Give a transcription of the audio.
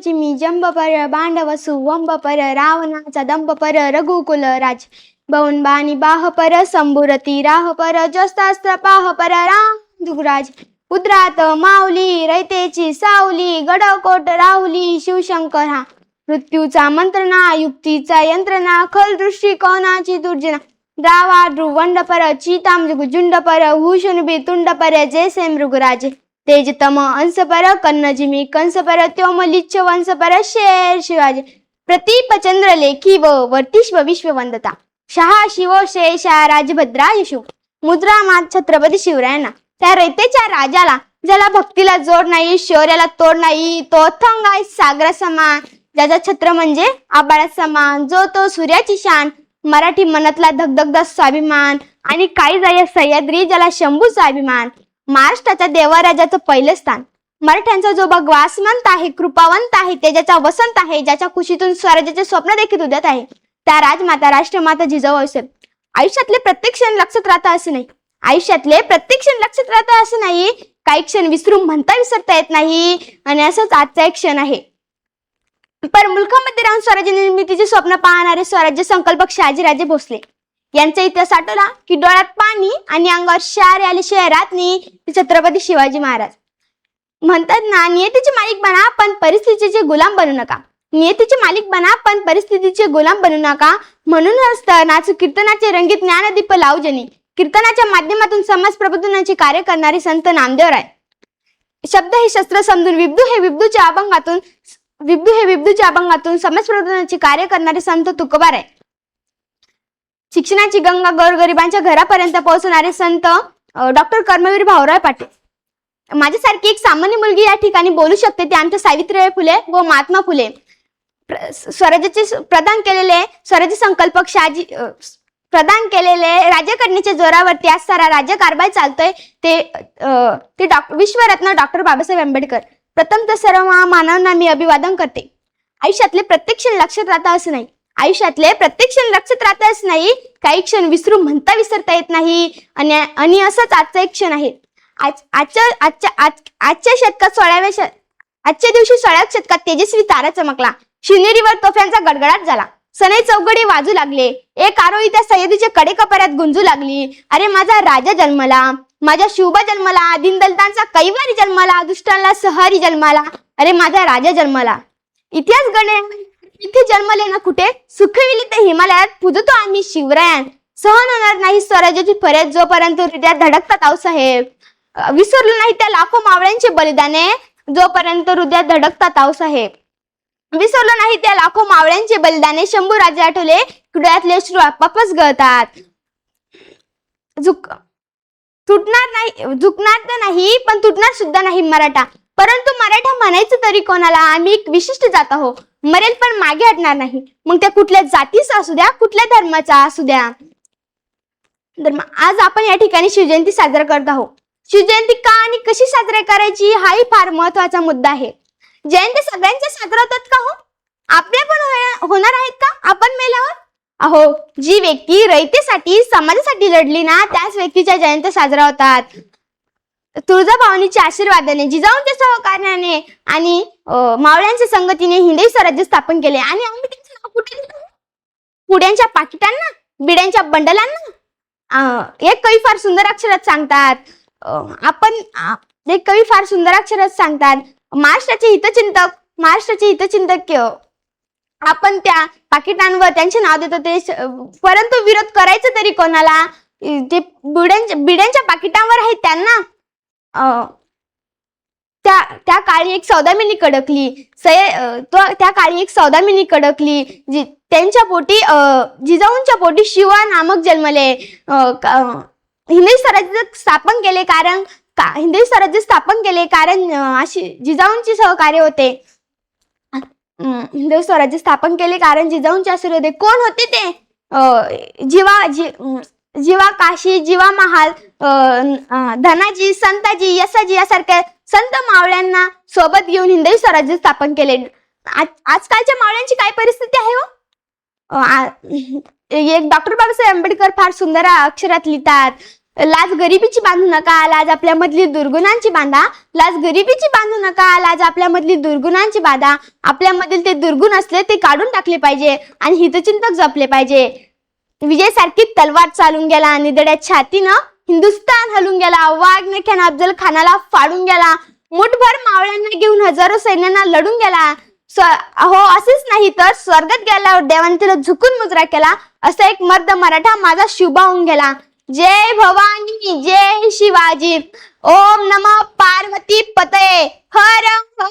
Jimmy जंब पर बांडवसु वंब पर रावणाचा दंब पर रघुकुल राज बाणी बाह पर संभुरती राह पर जस्तास्त्र पाह पर राम दुराज उद्रात माऊली रयतेची सावली गडकोट राहुली शिवशंकर हा मृत्यूचा मंत्रणा युक्तीचा यंत्रणा खल दृष्टिकोनाची दुर्जना द्रावा ध्रुवंड पर चिताम जुंड पर भूषण तुंड पर जैसे मृगराज तेजतम अंश पर कन्नजिमी कंस पर त्योमलिच्छ वंश पर शेर शिवाजी प्रतीप चंद्र लेखी व वर्तिष्व विश्व वंदता शहा शिव शेषा राजभद्रा यशु मुद्रा मात छत्रपती शिवरायांना त्या रयतेच्या राजाला ज्याला भक्तीला जोड नाही शौर्याला तोड नाही तो अथंग आहे सागरा समान ज्याचा छत्र म्हणजे आबाळा समान जो तो सूर्याची शान मराठी मनातला धगधगदा स्वाभिमान आणि काही जाय सह्याद्री ज्याला शंभूचा अभिमान महाराष्ट्राच्या देवराजाचं पहिलं स्थान मराठ्यांचा जो भगवासमंत आहे कृपावंत आहे तेजाचा वसंत आहे ज्याच्या खुशीतून स्वराज्याचे स्वप्न देखील उद्यात आहे त्या राजमाता राष्ट्रमाता जिजाऊ असेल आयुष्यातले प्रत्येक क्षण लक्षात राहता असे नाही आयुष्यातले प्रत्येक क्षण लक्षात राहता असं नाही काही क्षण विसरून म्हणता विसरता येत नाही आणि असंच आजचा एक क्षण आहे पर मुलखामध्ये राहून स्वराज्य निर्मितीचे स्वप्न पाहणारे स्वराज्य संकल्पक शहाजीराजे भोसले यांचा इतिहास आठवला की डोळ्यात पाणी आणि अंगावर शार आले शहरातनी छत्रपती शिवाजी महाराज म्हणतात ना नियतीचे मालिक बना पण परिस्थितीचे गुलाम बनू नका नियतीचे मालिक बना पण परिस्थितीचे गुलाम बनू नका म्हणूनच तर नाचू कीर्तनाचे रंगीत ज्ञानदीप लावजनी कीर्तनाच्या माध्यमातून समाज प्रबोधनाचे कार्य करणारे संत नामदेव राय शब्द हे शस्त्र समजून विब्दू हे विब्दूच्या अभंगातून समाज प्रबोधनाचे कार्य करणारे संत तुकोबा राय शिक्षणाची गंगा गोरगरिबांच्या घरापर्यंत पोहोचणारे संत डॉक्टर कर्मवीर भाऊराव पाटील माझ्यासारखी एक सामान्य मुलगी या ठिकाणी बोलू शकते ते आमच्या सावित्रीबाई फुले व महात्मा फुले स्वराज्याचे प्रदान केलेले स्वराज्य संकल्पक शहाजी प्रदान केलेले राज्यघटनेच्या जोरावरती आज सारा राज्यकारभार चालतोय ते विश्वरत्न डॉक्टर बाबासाहेब आंबेडकर प्रथम तर सर्व मानवांना मी अभिवादन करते आयुष्यातले प्रत्येक क्षण लक्षात राहता असं नाही आयुष्यातले प्रत्येक क्षण लक्षात राहता असं नाही काही क्षण विसरून म्हणता विसरता येत नाही आणि असंच आजचा एक क्षण आहे आजच्या दिवशी 16व्या शतकात तेजस्वी तारा चमकला शिवनेरीवर तोफ्यांचा गडगडाट झाला सनई चौघडे वाजू लागले एक आरोळी त्या सह्याद्रीच्या कडेकपाऱ्यात गुंजू लागली अरे माझा राजा जन्मला माझ्या शिवबा जन्मला दीनदलितांचा कैवारी जन्मला दुष्टांना सहरी जन्माला अरे माझा राजा जन्मला इतिहास गणे इथे जन्मले ना कुठे सुखविली ते हिमालयात पूजतो आम्ही शिवरायान सहन होणार नाही स्वराज्याची फरेद जोपर्यंत हृदयात धडकतात आऊसाहेब विसरलो नाही त्या लाखो मावळ्यांचे बलिदाने जोपर्यंत हृदयात धडकतात आऊसाहेब विसरलो नाही त्या लाखो मावळ्यांचे बलिदाने शंभू राजे आठवले हृदयातले अश्रू आपापच गळतात झुकणार तर नाही पण तुटणार सुद्धा नाही मराठा परंतु मराठा म्हणायचं तरी कोणाला आम्ही एक विशिष्ट जात आहोत मरेल पण मागे हटणार नाही मग त्या कुठल्या जातीचा असू द्या कुठल्या धर्माचा असू द्या आज आपण या ठिकाणी शिवजयंती साजरा करत आहोत शिवजयंती का आणि कशी साजरी करायची हाही फार महत्वाचा मुद्दा आहे जयंती सगळ्यांच्या साजरा होतात का हो आपल्या पण होणार आहेत का आपण मेल्यावर अहो जी व्यक्ती रयतेसाठी समाजासाठी लढली ना त्याच व्यक्तीच्या जयंती साजरा होतात तुळजाभवानीच्या आशीर्वादाने जिजाऊंच्या सहकार्याने आणि मावळ्यांच्या संगतीने हिंदवी स्वराज्य स्थापन केले आणि आम्ही त्यांचं नाव कुठे दिलं पुड्यांच्या पाकिटांना बिड्यांच्या बंडलांना एक कवी फार सुंदर अक्षरात सांगतात एक कवी फार सुंदर अक्षरात सांगतात महाराष्ट्राचे हितचिंतक आपण त्या पाकिटांवर त्यांचे नाव देतो ते परंतु विरोध करायचं तरी कोणाला ते बिड्यांच्या पाकिटांवर आहेत त्यांना त्या काळी एक सौदामिनी कडकली त्या काळी एक सौदामिनी कडकली त्यांच्या पोटी जिजाऊंच्या पोटी शिवा नामक जन्मले हिंदवी स्वराज्य स्थापन केले कारण अशी जिजाऊंचे सहकार्य होते हिंदवी स्वराज्य स्थापन केले कारण जिजाऊंचे आशीर्वाद होते कोण होते ते जीवा काशी जीवा महाल धनाजी संताजी यसाजी यासारख्या संत मावळ्यांना सोबत घेऊन हिंदवी स्वराज्य स्थापन केले आजकालच्या मावळ्यांची काय परिस्थिती आहे हो एक डॉक्टर बाबासाहेब आंबेडकर फार सुंदर अक्षरात लिहितात लाज गरिबीची बांधू नका, लाज आपल्यामधली दुर्गुणांची बांधा. लाज गरिबीची बांधू नका, लाज आपल्यामधली दुर्गुणांची बांधा. आपल्यामधील ते दुर्गुण असले ते काढून टाकले पाहिजे आणि हितचिंतक जपले पाहिजे. विजयसारखी तलवार चालून गेला, निधड्या छातीनं हिंदुस्थान हलून गेला. वाघनख्यानं अफजल खानाला फाडून गेला. मुठभर मावळ्यांना घेऊन हजारो सैन्यांना लढून गेला. अहो असेच नाही तर स्वर्गात गेल्यावर देवाने त्याला झुकून मुजरा केला. असा एक मर्द मराठा माझा शिवबा होऊन गेला. जय भवानी, जय शिवाजी. ओम नमः पार्वती पतये. हर हर